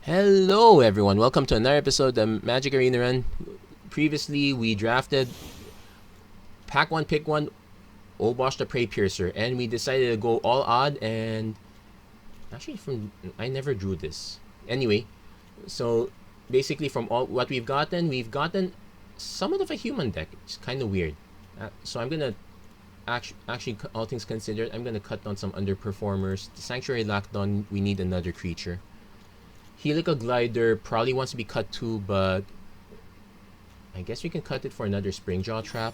Hello everyone, welcome to another episode of Magic Arena Run. Previously, we drafted Pack 1, Pick 1, Obosh the Prey Piercer, and we decided to go all odd and... Actually, I never drew this. Anyway, so basically from all what we've gotten somewhat of a human deck. It's kind of weird. So I'm gonna... Actually, all things considered, I'm gonna cut down some underperformers. The Sanctuary Lockdown, we need another creature. Helica Glider probably wants to be cut too, but I guess we can cut it for another Springjaw Trap.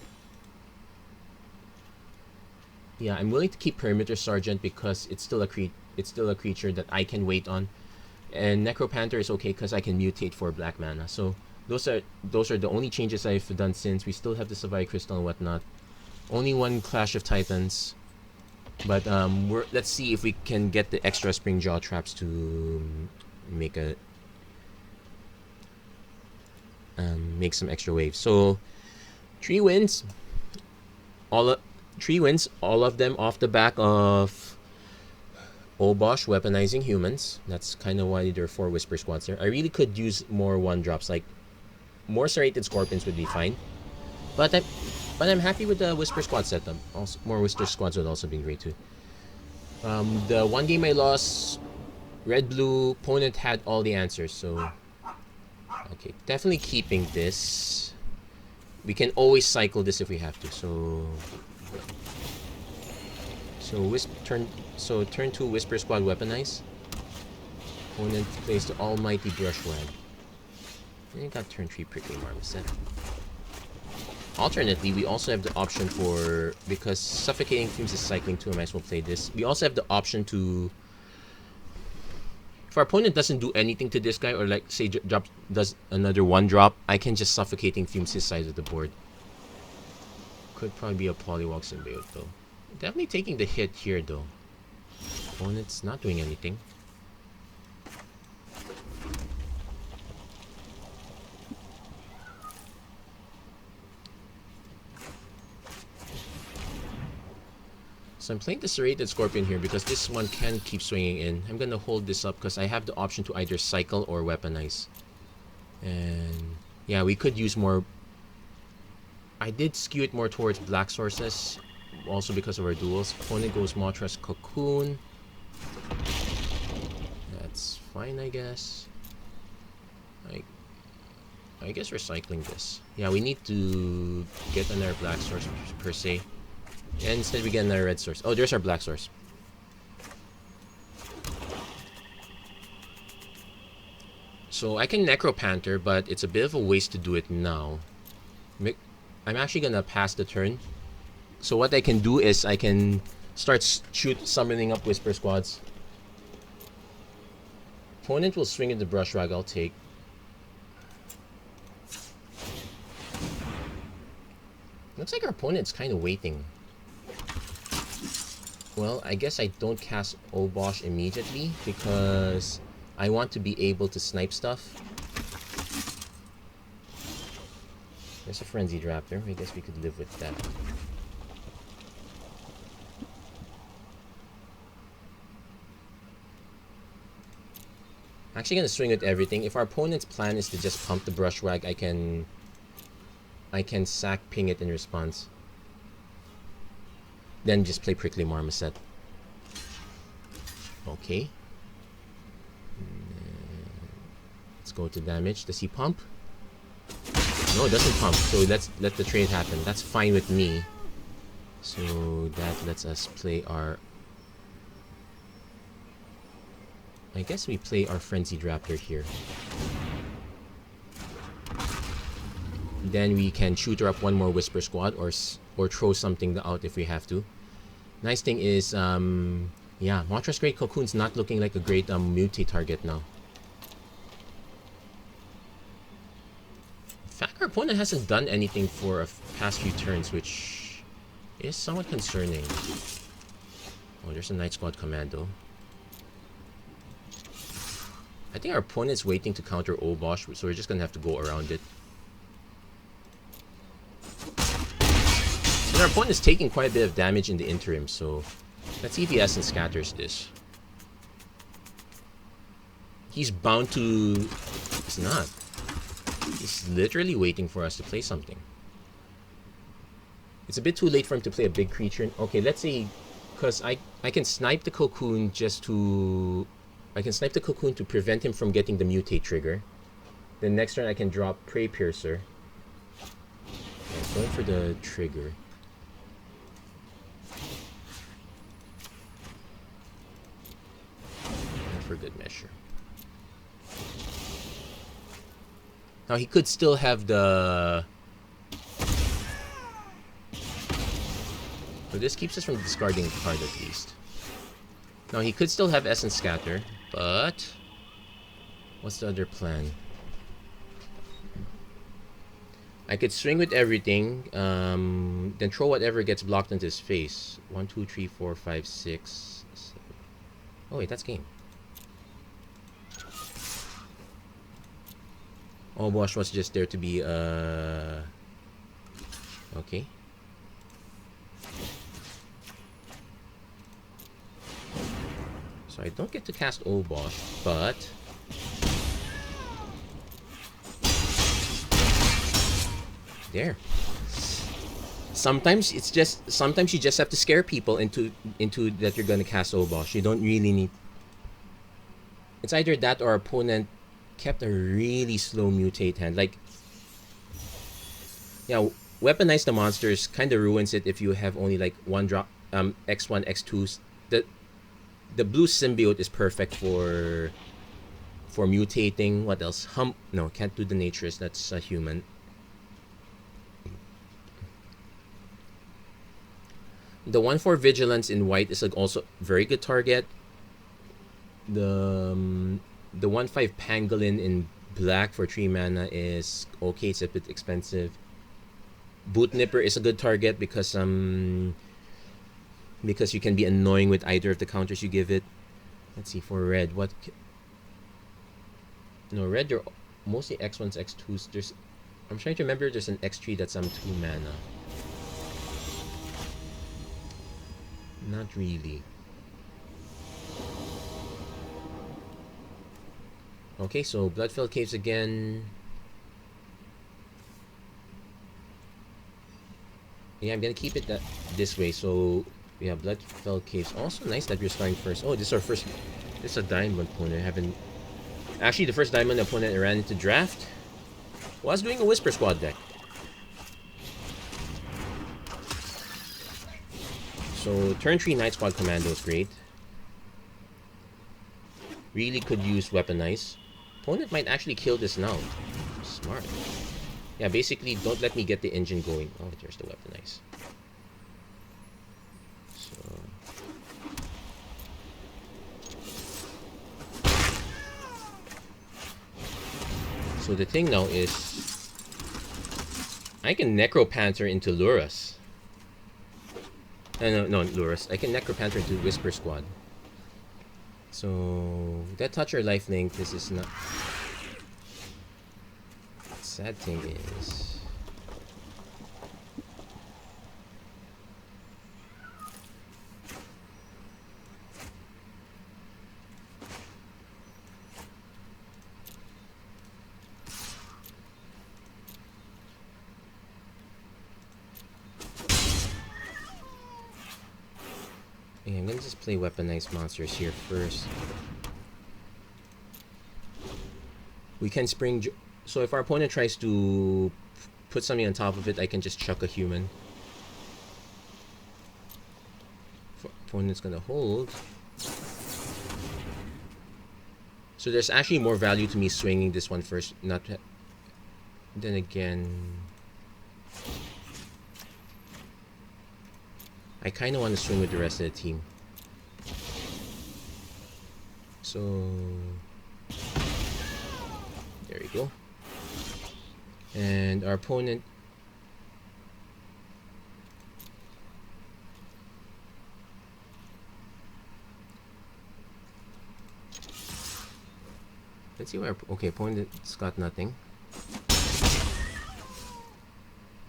Yeah, I'm willing to keep Perimeter Sergeant because it's still a creature that I can wait on, and Necropanther is okay because I can mutate for black mana. So those are the only changes I've done since. We still have the Savai Crystal and whatnot. Only one Clash of Titans, but let's see if we can get the extra Springjaw Traps to make some extra waves. So 3 wins, all of them off the back of Obosh Weaponizing Humans. That's kind of why there are 4 Whisper Squads there. I really could use more 1-drops, like more Serrated Scorpions would be fine, but I'm happy with the Whisper Squad setup. Also, more Whisper Squads would also be great too. The one game I lost, Red-Blue opponent had all the answers, so okay, definitely keeping this. We can always cycle this if we have to. Turn 2 Whisper Squad Weaponize. Opponent plays the Almighty Brushwag. And you got turn 3 Prickly Marmoset. Alternately, we also have the option for, because Suffocating Fumes is cycling too, I might as well play this. We also have the option to, if our opponent doesn't do anything to this guy, or like say does another 1-drop, I can just Suffocating Fumes his side of the board. Could probably be a Polywog Symbiote though. Definitely taking the hit here though. Opponent's not doing anything. So I'm playing the Serrated Scorpion here because this one can keep swinging in. I'm going to hold this up because I have the option to either cycle or weaponize. And yeah, we could use more. I did skew it more towards black sources, also because of our duels. Opponent goes Moltres Cocoon. That's fine, I guess. I guess we're cycling this. Yeah, we need to get another black source per se. And instead we get another red source. Oh, there's our black source. So I can Necropanther, but it's a bit of a waste to do it now. I'm actually gonna pass the turn. So what I can do is I can start summoning up Whisper Squads. Opponent will swing into Brushwag, I'll take. Looks like our opponent's kind of waiting. Well, I guess I don't cast Obosh immediately because I want to be able to snipe stuff. There's a Frenzied Raptor. I guess we could live with that. Actually gonna swing with everything. If our opponent's plan is to just pump the Brushwag, I can sack ping it in response. Then just play Prickly Marmoset. Okay. Let's go to damage. Does he pump? No, it doesn't pump. So let's let the trade happen. That's fine with me. So that lets us play our... I guess we play our Frenzied Raptor here. Then we can shooter up one more Whisper Squad or throw something out if we have to. Nice thing is, yeah, Moltres Great Cocoon's not looking like a great mutate target now. In fact, our opponent hasn't done anything for a past few turns, which is somewhat concerning. Oh, there's a Night Squad Commando. I think our opponent's waiting to counter Obosh, so we're just gonna have to go around it. And our opponent is taking quite a bit of damage in the interim, so let's see if he Essence Scatters this. he's bound to... He's not. He's literally waiting for us to play something. It's a bit too late for him to play a big creature. Okay, let's see. Because I can snipe the cocoon just to... I can snipe the cocoon to prevent him from getting the mutate trigger. Then next turn I can drop Prey Piercer. I'm going for the trigger. And for good measure. Now he could still have the... So this keeps us from discarding a card at least. Now he could still have Essence Scatter, but... What's the other plan? I could swing with everything, then throw whatever gets blocked into his face. 1, 2, 3, 4, 5, 6, 7. Oh wait, that's game. Obosh was just there to be, okay. So I don't get to cast Obosh, but... There. Sometimes it's just... Sometimes you just have to scare people into that you're gonna cast Obosh. You don't really need... It's either that or opponent kept a really slow mutate hand. Like... Yeah, Weaponize the Monsters kind of ruins it if you have only like one drop... X1, X2s. The blue symbiote is perfect for mutating. What else? No, can't do the naturist. That's a human. The 1/4 vigilance in white is like also very good target. The 1/5 pangolin in black for 3 mana is okay. It's a bit expensive. Boot Nipper is a good target because you can be annoying with either of the counters you give it. Let's see, for red, what... No, red, they're mostly X1s, X2s. I'm trying to remember, there's an X3 that's 2 mana. Not really. Okay, so Bloodfell Caves again. Yeah, I'm gonna keep it this way, so... Yeah, Bloodfell Caves. Also nice that we're starting first. Oh, this is our first... This is a diamond opponent. I haven't... Actually, the first diamond opponent I ran into draft was doing a Whisper Squad deck. So, turn 3 Night Squad Commando is great. Really could use Weaponize. Opponent might actually kill this now. Smart. Yeah, basically, don't let me get the engine going. Oh, there's the Weaponize. So the thing now is, I can Necropanther into Lurus. No, Lurus. I can Necropanther into Whisper Squad. So that touch or lifelink. This is not. Sad thing is. Yeah, I'm gonna just play Weaponized Monsters here first. We can spring... So if our opponent tries to put something on top of it, I can just chuck a human. Opponent's gonna hold. So there's actually more value to me swinging this one first. Not... Then again... I kind of want to swing with the rest of the team. So... There we go. And our opponent... Let's see where... Okay, opponent's got nothing.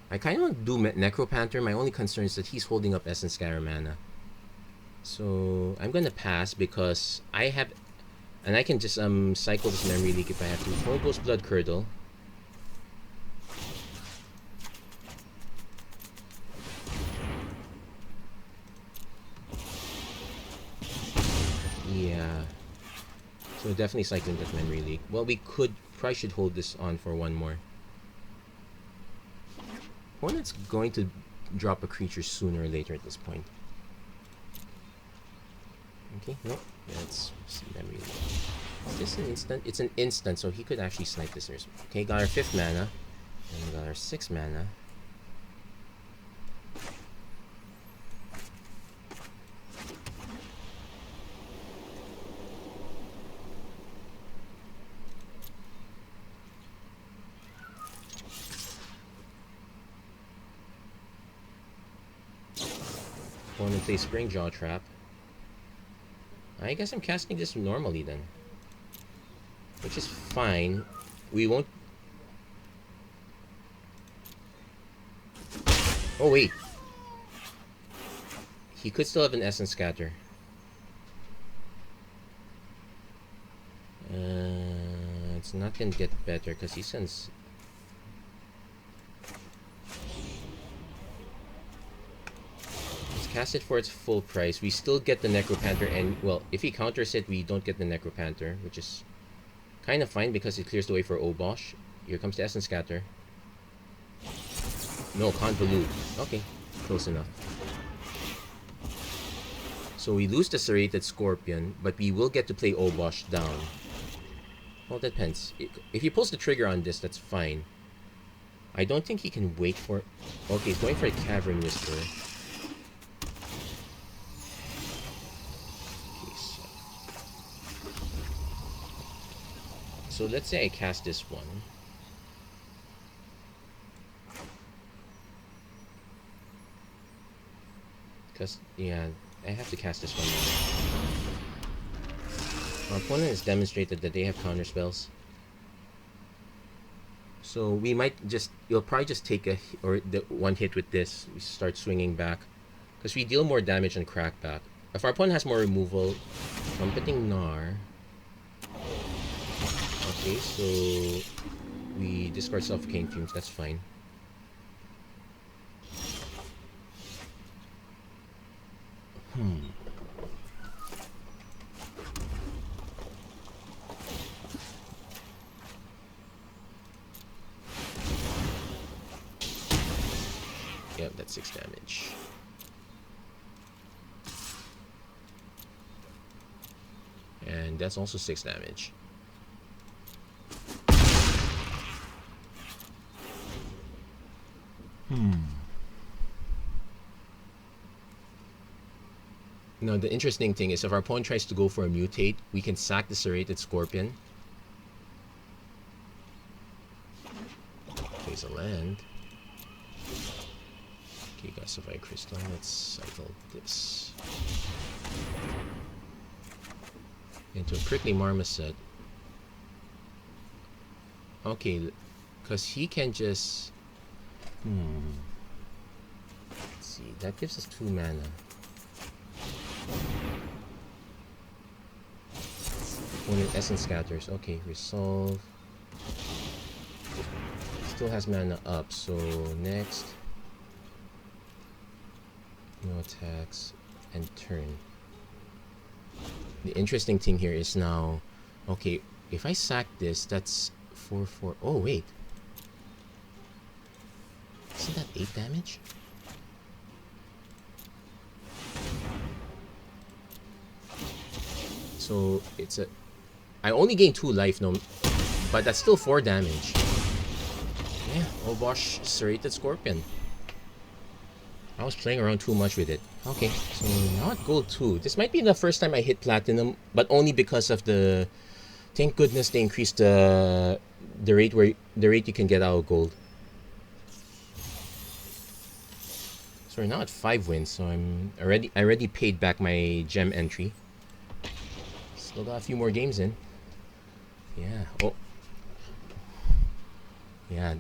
I kind of want to do Necropanther. My only concern is that he's holding up Essence Scatter mana. So I'm gonna pass because I And I can just cycle this memory leak if I have to. Obosh Blood Curdle. Yeah. So definitely cycling that memory leak. Well, we probably should hold this on for one more. Opponent's going to drop a creature sooner or later at this point. Okay, no, that's memory leak. Is this an instant? It's an instant, so he could actually snipe this. Okay, got our 5th mana. And we got our 6th mana. Opponent plays Spring Jaw Trap. I guess I'm casting this normally then. Which is fine. We won't... Oh wait. He could still have an Essence Scatter. It's not gonna get better because he sends... Cast it for its full price. We still get the Necropanther, and well, if he counters it, we don't get the Necropanther, which is kind of fine because it clears the way for Obosh. Here comes the Essence Scatter. No, Convolute. Okay, close enough. So we lose the Serrated Scorpion, but we will get to play Obosh down. Well, that depends. If he pulls the trigger on this, that's fine. I don't think he can wait for... Okay, he's going for a Cavern Whisperer. So let's say I cast this one. Because, yeah, I have to cast this one now. Our opponent has demonstrated that they have counter spells. So we might just, you'll probably just take the one hit with this. We start swinging back. Because we deal more damage on crackback. If our opponent has more removal, Trumpeting Gnar. Okay, so we discard Suffocating Fumes, that's fine. Yep, that's 6 damage. And that's also 6 damage. Now, the interesting thing is if our opponent tries to go for a mutate, we can sack the Serrated Scorpion. Plays a land. Okay, Gasified Crystal. Let's cycle this into a Prickly Marmoset. Okay, because he can just... Let's see, that gives us 2 mana. Opponent Essence Scatters. Okay, resolve. Still has mana up, so next. No attacks and turn. The interesting thing here is now, okay, if I sack this, that's 4/4. Oh wait, isn't that 8 damage? So it's a... I only gain 2 life, no, but that's still 4 damage. Yeah, Obosh Serrated Scorpion. I was playing around too much with it. Okay, so now at gold 2. This might be the first time I hit platinum, but only because of the... Thank goodness they increased the rate you can get out of gold. So we're now at 5 wins, so I already paid back my gem entry. Still got a few more games in. Yeah. Oh. Yeah.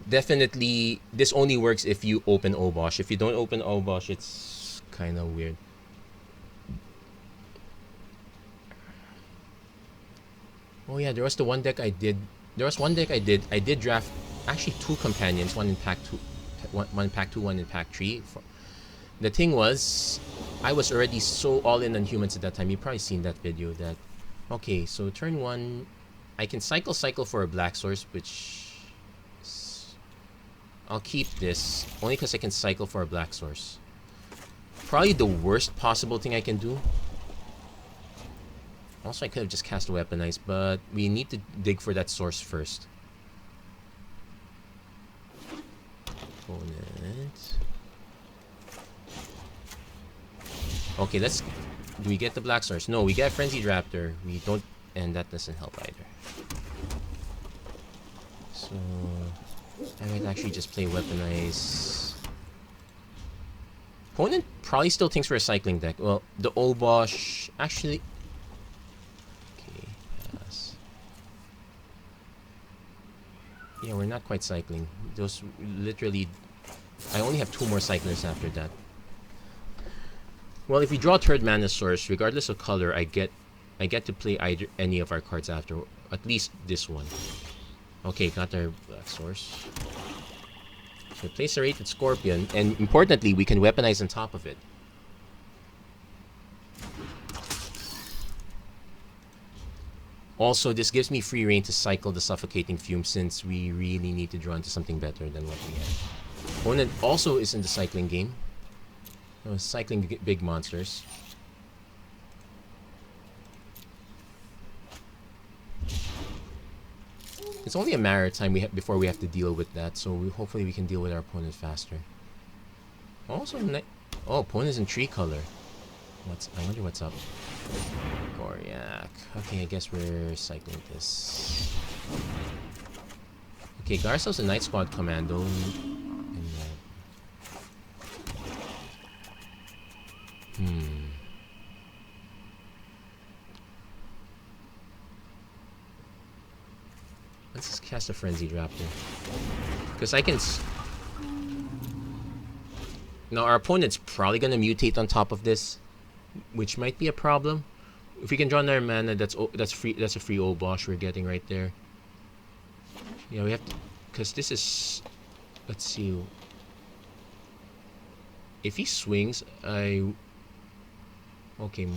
Definitely, this only works if you open Obosh. If you don't open Obosh, it's kind of weird. Oh yeah, there was the one deck I did. There was one deck I did. I did draft actually 2 companions, one in pack 2, one in pack 2, one in pack 3. The thing was, I was already so all in on humans at that time. You've probably seen that video. That okay, so turn 1, I can cycle for a black source, which I'll keep this only because I can cycle for a black source. Probably the worst possible thing I can do. Also, I could have just cast a weaponize, but we need to dig for that source first. Opponent. Okay, let's... Do we get the black source? No, we get Frenzied Raptor. We don't... And that doesn't help either. So... I might actually just play weaponize. Opponent probably still thinks we're a cycling deck. Well, the Obosh... Actually... Yeah, we're not quite cycling. Those literally... I only have 2 more cyclers after that. Well, if we draw 3rd mana source, regardless of color, I get to play any of our cards after. At least this one. Okay, got our black source. So play Serrated Scorpion, and importantly, we can weaponize on top of it. Also, this gives me free reign to cycle the Suffocating Fume since we really need to draw into something better than what we have. Opponent also is in the cycling game. Cycling big monsters. It's only a matter of time before we have to deal with that, so hopefully we can deal with our opponent faster. Also, oh, opponent's in tree color. I wonder what's up. Ikoria. Okay, I guess we're cycling this. Okay, Garcel's a Night Squad Commando. Let's just cast a Frenzied Raptor. Because I can... Now, our opponent's probably going to mutate on top of this, which might be a problem. If we can draw another mana, that's free. That's a free Obosh we're getting right there. Yeah, we have to... Because this is... Let's see. If he swings, I... Okay,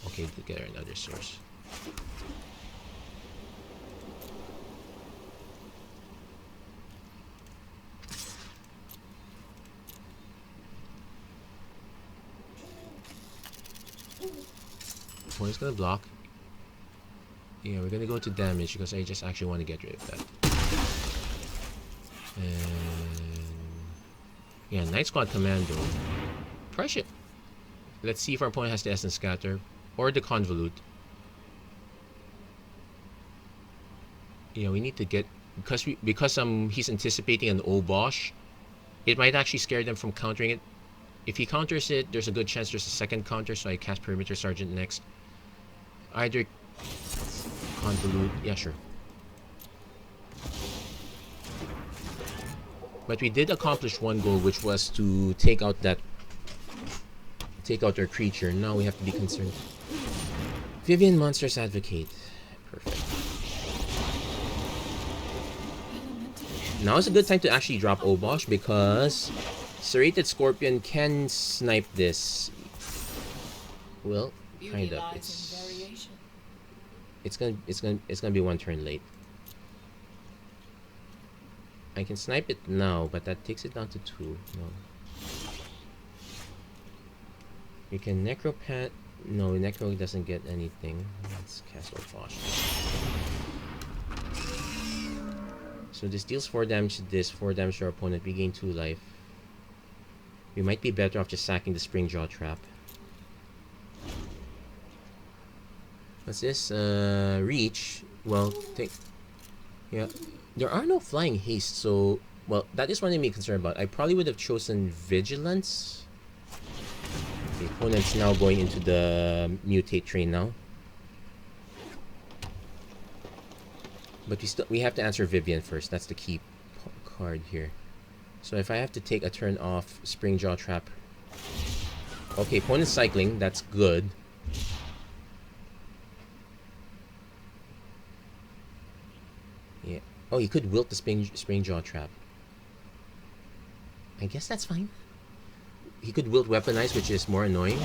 Okay, to get another source. Opponent's gonna block. Yeah, we're gonna go to damage because I just actually want to get rid of that. And yeah, Night Squad Commando. Pressure. Let's see if our opponent has the Essence Scatter or the Convolute. Yeah, we need to get because he's anticipating an Obosh. It might actually scare them from countering it. If he counters it, there's a good chance there's a second counter, so I cast Perimeter Sergeant next. Either Convolute, yeah, sure. But we did accomplish one goal, which was to take out their creature. Now we have to be concerned. Vivian Monsters Advocate. Perfect. Now is a good time to actually drop Obosh because Serrated Scorpion can snipe this. Well, kind of. It's gonna be 1 turn late. I can snipe it now, but that takes it down to 2. No. You can Necropat. No, Necro doesn't get anything. Let's cast Obosh. So this deals 4 damage to this, 4 damage to our opponent. We gain 2 life. We might be better off just sacking the Springjaw Trap. What's this? Reach. Well, yeah. There are no Flying Haste, so... Well, that is one thing I'm concerned about. I probably would have chosen Vigilance. The opponent's now going into the Mutate train now. But we have to answer Vivian first. That's the key card here. So if I have to take a turn off Springjaw Trap... Okay, opponent's cycling. That's good. Oh, he could wilt the spring jaw trap. I guess that's fine. He could wilt weaponize, which is more annoying.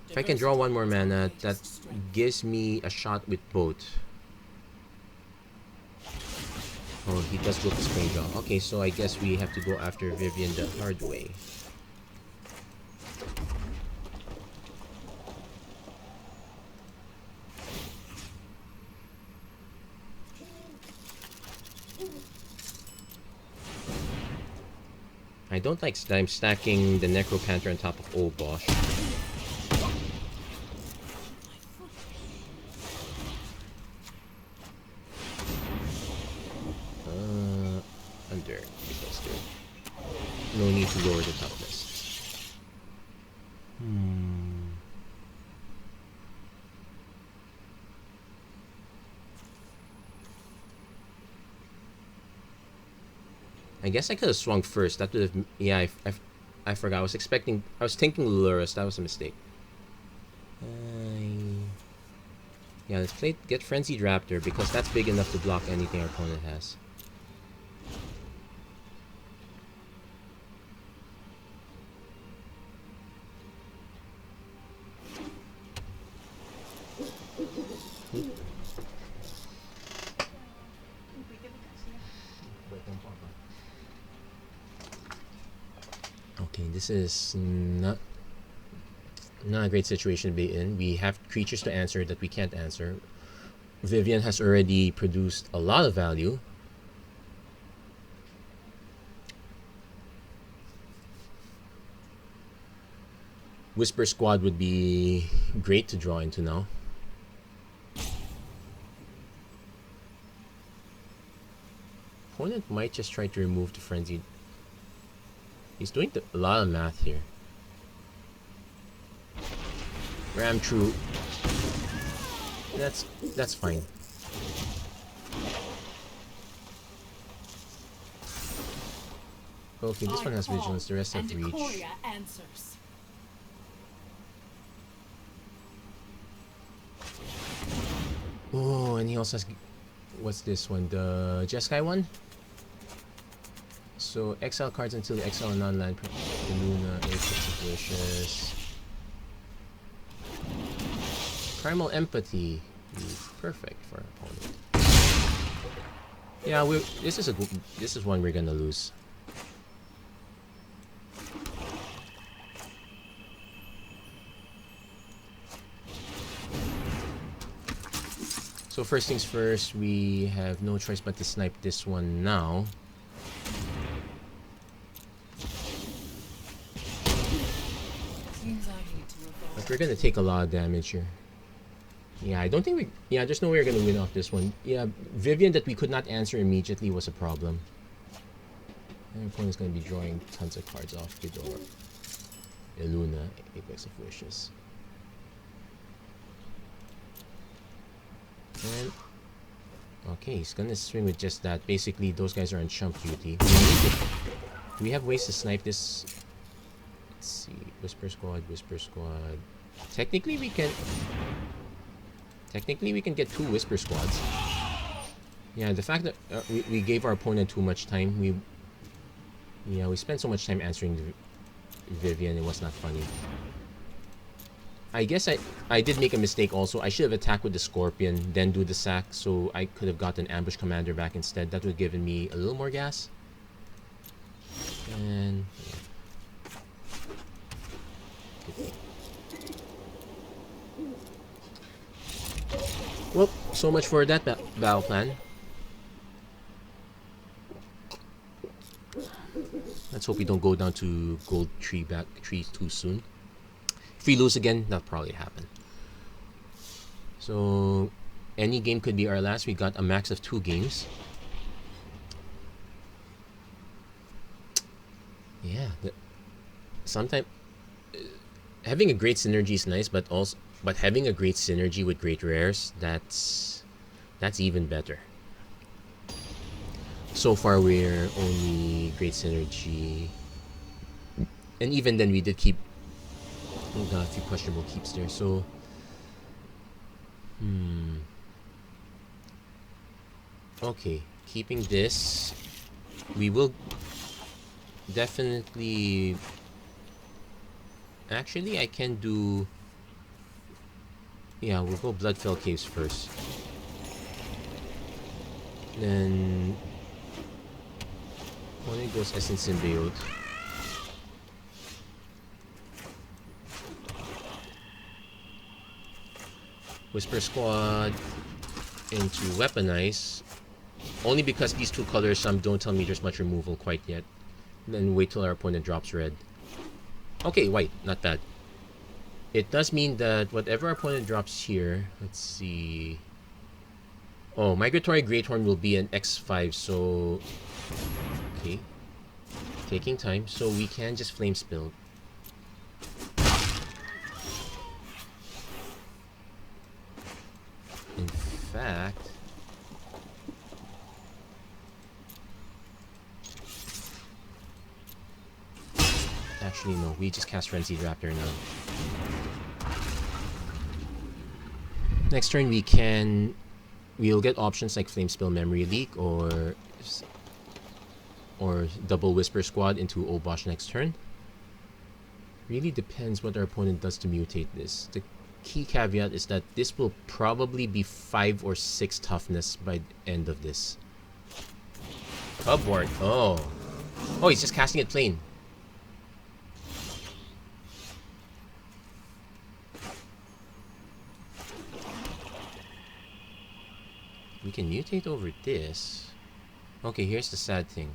If I can draw one more mana, that gives me a shot with both. Oh, he does wilt the spring jaw. Okay, so I guess we have to go after Vivian the hard way. I don't like I'm stacking the Necropanther on top of Obosh. Under. Because there. No need to lower the toughness. I guess I could have swung first. That would have... Yeah, I forgot. I was thinking Lurus. That was a mistake. Yeah, let's get Frenzied Raptor, because that's big enough to block anything our opponent has. Okay, this is not a great situation to be in. We have creatures to answer that we can't answer. Vivian has already produced a lot of value. Whisper Squad would be great to draw into now. Opponent might just try to remove the Frenzied. He's doing a lot of math here. Ram true. That's fine. Okay, this one has vigilance, the rest have reach. Ikoria answers. Oh, and he also has... What's this one? The Jeskai one? So, exile cards until you exile a non-land. Luna, Apex of Wishes. Primal Empathy. Perfect for our opponent. Yeah, this is one we're gonna lose. So first things first, we have no choice but to snipe this one now. But we're gonna take a lot of damage here. Yeah, I don't think we... Yeah, there's no way we're gonna win off this one. Yeah, Vivian that we could not answer immediately was a problem. And our opponent's gonna be drawing tons of cards off Ghidorah. Eluna, Apex of Wishes. And... Okay, he's gonna swing with just that. Basically, those guys are on chump duty. Do we have ways to snipe this? Let's see. Whisper Squad, Whisper Squad. Technically, we can get 2 Whisper Squads. Yeah, the fact that we gave our opponent too much time. We spent so much time answering Vivian. It was not funny. I guess I did make a mistake also. I should have attacked with the Scorpion, then do the sack, so I could have gotten Ambush Commander back instead. That would have given me a little more gas. And... Yeah. Well, so much for that battle plan. Let's hope we don't go down to gold tree too soon. If we lose again, that'll probably happen. So, any game could be our last. We got a max of 2 games. Yeah, sometimes having a great synergy is nice, but having a great synergy with great rares, that's even better. So far, we're only great synergy, and even then, we did keep. Oh god, a few questionable keeps there. So Okay, keeping this. We will definitely... Actually, I can do... Yeah, we'll go Bloodfell Caves first. Then... Opponent goes Essence Symbiote. Whisper Squad into Weaponize. Only because these two colors don't tell me there's much removal quite yet. Then wait till our opponent drops red. Okay, white. Not bad. It does mean that whatever our opponent drops here... Let's see... Oh, Migratory Greathorn will be an X5, so... Okay. Taking time, so we can just Flame Spill. In fact... Actually, no. We just cast Frenzied Raptor now. Next turn, we'll get options like Flame Spill, Memory Leak, or double Whisper Squad into Obosh next turn. Really depends what our opponent does to mutate this. The key caveat is that this will probably be 5 or 6 toughness by the end of this. Upward. Oh, he's just casting it plain. We can mutate over this. Okay, here's the sad thing.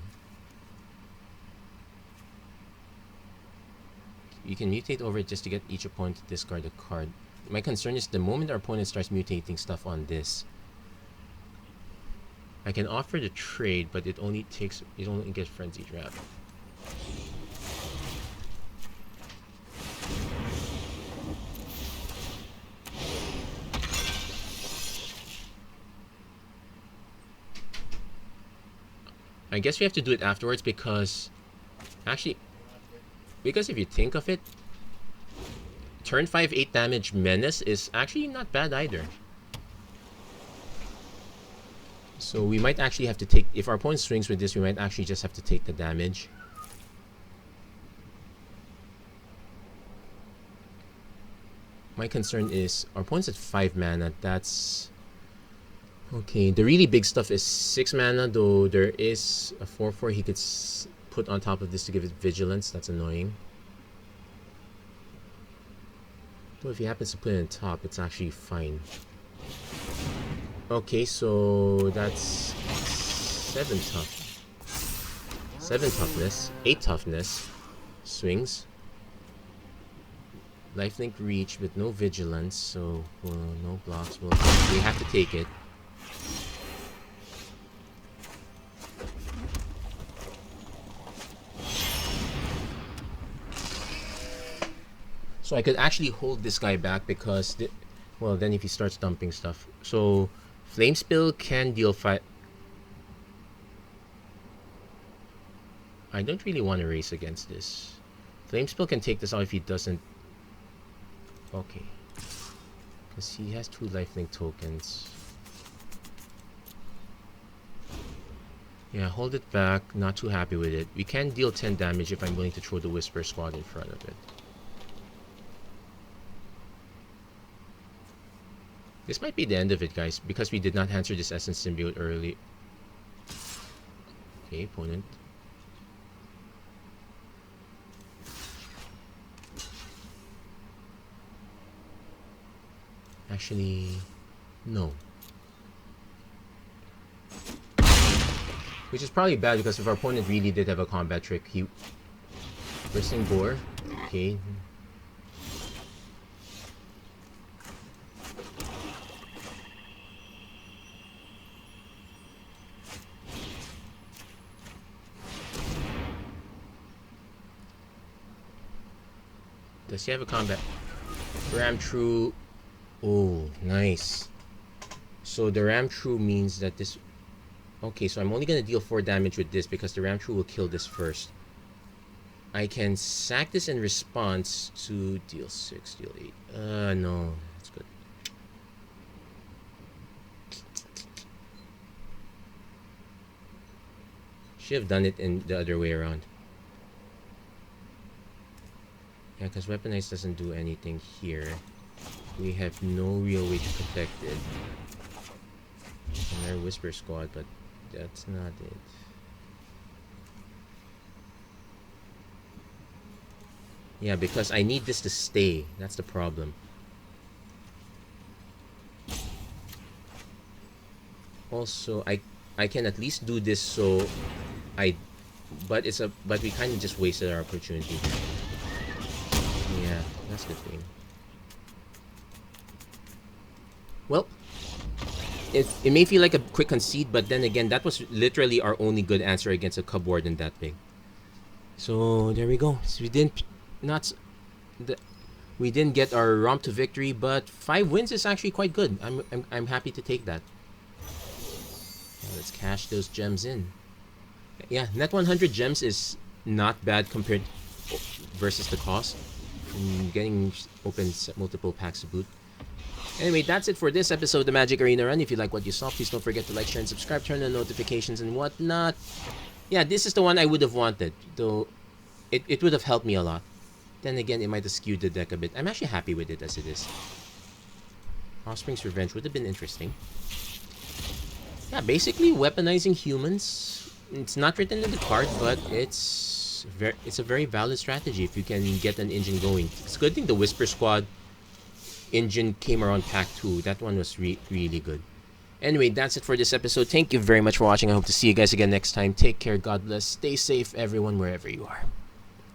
You can mutate over it just to get each opponent to discard a card. My concern is the moment our opponent starts mutating stuff on this, I can offer the trade, but it only gets Frenzied Rap. I guess we have to do it afterwards because... Actually... Because if you think of it... Turn 5, 8 damage Menace is actually not bad either. So we might actually have to take... If our opponent swings with this, we might actually just have to take the damage. My concern is... Our opponent's at 5 mana. That's... Okay, the really big stuff is 6 mana, though there is a 4/4 he could put on top of this to give it Vigilance. That's annoying. Though if he happens to put it on top, it's actually fine. Okay, so that's 7 toughness, 8 toughness, swings. Lifelink Reach with no Vigilance, so no blocks. We have to take it. So I could actually hold this guy back because, well, then if he starts dumping stuff. So, Flame Spill can deal 5. I don't really want to race against this. Flame Spill can take this out if he doesn't. Okay. Because he has 2 lifelink tokens. Yeah, hold it back. Not too happy with it. We can deal 10 damage if I'm willing to throw the Whisper Squad in front of it. This might be the end of it, guys, because we did not answer this Essence Symbiote early. Okay, opponent. Actually, no. Which is probably bad because if our opponent really did have a combat trick, he... Bristling Boar. Okay. Does he have a combat? Ram True. Oh, nice. So the Ram True means that this... Okay, so I'm only going to deal 4 damage with this because the Ram True will kill this first. I can sack this in response to deal 6, deal 8. No, that's good. Should have done it in the other way around. Yeah, because Weaponized doesn't do anything here. We have no real way to protect it. And our Whisper Squad, but that's not it. Yeah, because I need this to stay. That's the problem. Also, I can at least do this so but we kind of just wasted our opportunity. Yeah, that's the thing. Well, it may feel like a quick concede, but then again, that was literally our only good answer against a Cub Warden that big. So there we go. So we didn't get our romp to victory, but 5 wins is actually quite good. I'm happy to take that. Let's cash those gems in. Yeah, net 100 gems is not bad compared versus the cost. Getting open multiple packs to boot. Anyway, that's it for this episode of the Magic Arena Run. If you like what you saw, please don't forget to like, share, and subscribe. Turn on notifications and whatnot. Yeah, this is the one I would have wanted, though it would have helped me a lot. Then again, it might have skewed the deck a bit. I'm actually happy with it as it is. Offspring's Revenge would have been interesting. Yeah, basically weaponizing humans. It's not written in the card, but it's a very valid strategy if you can get an engine going. It's a good thing the Whisper Squad engine came around pack 2. That one was really good. Anyway, that's it for this episode. Thank you very much for watching. I hope to see you guys again next time. Take care. God bless. Stay safe, everyone, wherever you are.